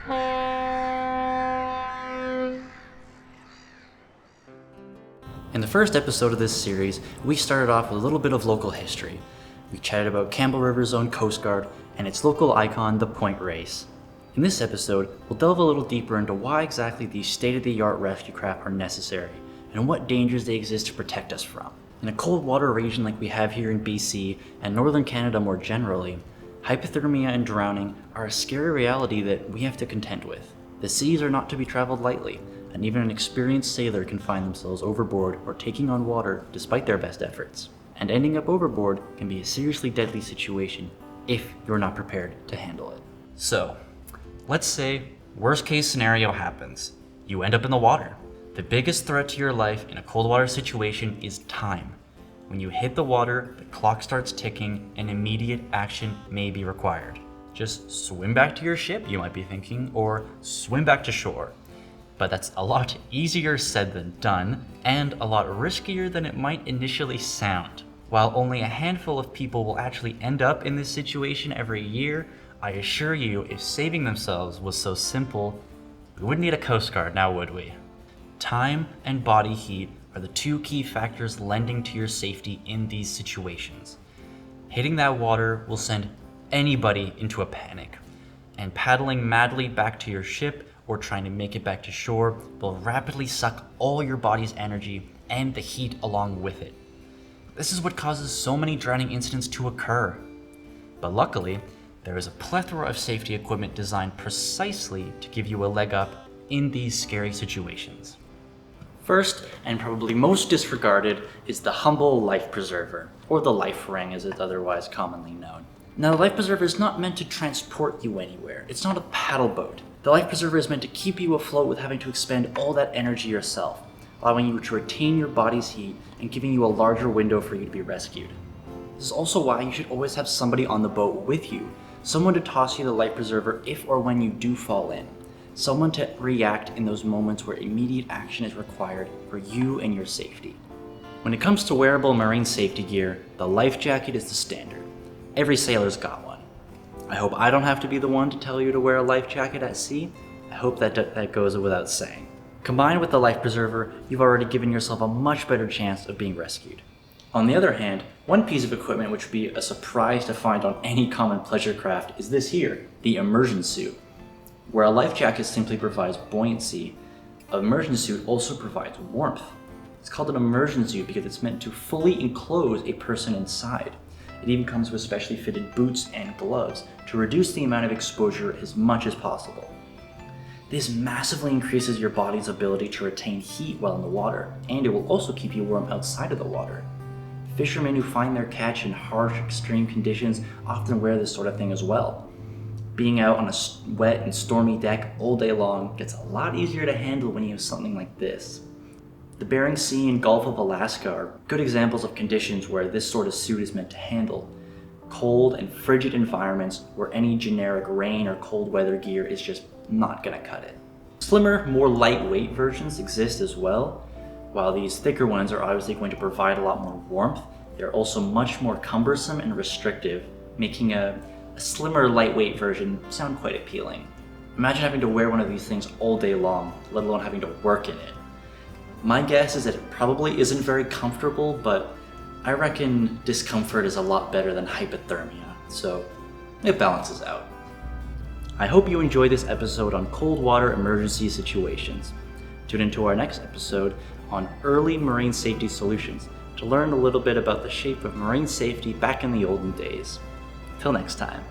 In the first episode of this series, we started off with a little bit of local history. We chatted about Campbell River Zone Coast Guard and its local icon, the Point Race. In this episode, we'll delve a little deeper into why exactly these state-of-the-art rescue craft are necessary and what dangers they exist to protect us from. In a cold water region like we have here in BC and northern Canada more generally, hypothermia and drowning are a scary reality that we have to contend with. The seas are not to be traveled lightly, and even an experienced sailor can find themselves overboard or taking on water despite their best efforts. And ending up overboard can be a seriously deadly situation if you're not prepared to handle it. So, let's say worst case scenario happens. You end up in the water. The biggest threat to your life in a cold water situation is time. When you hit the water, the clock starts ticking and immediate action may be required. Just swim back to your ship, you might be thinking, or swim back to shore. But that's a lot easier said than done, and a lot riskier than it might initially sound. While only a handful of people will actually end up in this situation every year, I assure you, if saving themselves was so simple, we wouldn't need a Coast Guard now, would we? Time and body heat are the two key factors lending to your safety in these situations. Hitting that water will send anybody into a panic, and paddling madly back to your ship or trying to make it back to shore will rapidly suck all your body's energy and the heat along with it. This is what causes so many drowning incidents to occur. But luckily, there is a plethora of safety equipment designed precisely to give you a leg up in these scary situations. First, and probably most disregarded, is the humble life preserver, or the life ring as it's otherwise commonly known. Now, the life preserver is not meant to transport you anywhere. It's not a paddle boat. The life preserver is meant to keep you afloat with having to expend all that energy yourself, allowing you to retain your body's heat and giving you a larger window for you to be rescued. This is also why you should always have somebody on the boat with you, someone to toss you the life preserver if or when you do fall in, someone to react in those moments where immediate action is required for you and your safety. When it comes to wearable marine safety gear, the life jacket is the standard. Every sailor's got one. I hope I don't have to be the one to tell you to wear a life jacket at sea. I hope that goes without saying. Combined with the life preserver, you've already given yourself a much better chance of being rescued. On the other hand, one piece of equipment which would be a surprise to find on any common pleasure craft is this here, the immersion suit. Where a life jacket simply provides buoyancy, an immersion suit also provides warmth. It's called an immersion suit because it's meant to fully enclose a person inside. It even comes with specially fitted boots and gloves to reduce the amount of exposure as much as possible. This massively increases your body's ability to retain heat while in the water, and it will also keep you warm outside of the water. Fishermen who find their catch in harsh, extreme conditions often wear this sort of thing as well. Being out on a wet and stormy deck all day long gets a lot easier to handle when you have something like this. The Bering Sea and Gulf of Alaska are good examples of conditions where this sort of suit is meant to handle. Cold and frigid environments where any generic rain or cold weather gear is just not gonna cut it. Slimmer, more lightweight versions exist as well. While these thicker ones are obviously going to provide a lot more warmth, they're also much more cumbersome and restrictive, making a slimmer, lightweight version sound quite appealing. Imagine having to wear one of these things all day long, let alone having to work in it. My guess is that it probably isn't very comfortable, but I reckon discomfort is a lot better than hypothermia, so it balances out. I hope you enjoyed this episode on cold water emergency situations. Tune into our next episode on early marine safety solutions to learn a little bit about the shape of marine safety back in the olden days. Till next time.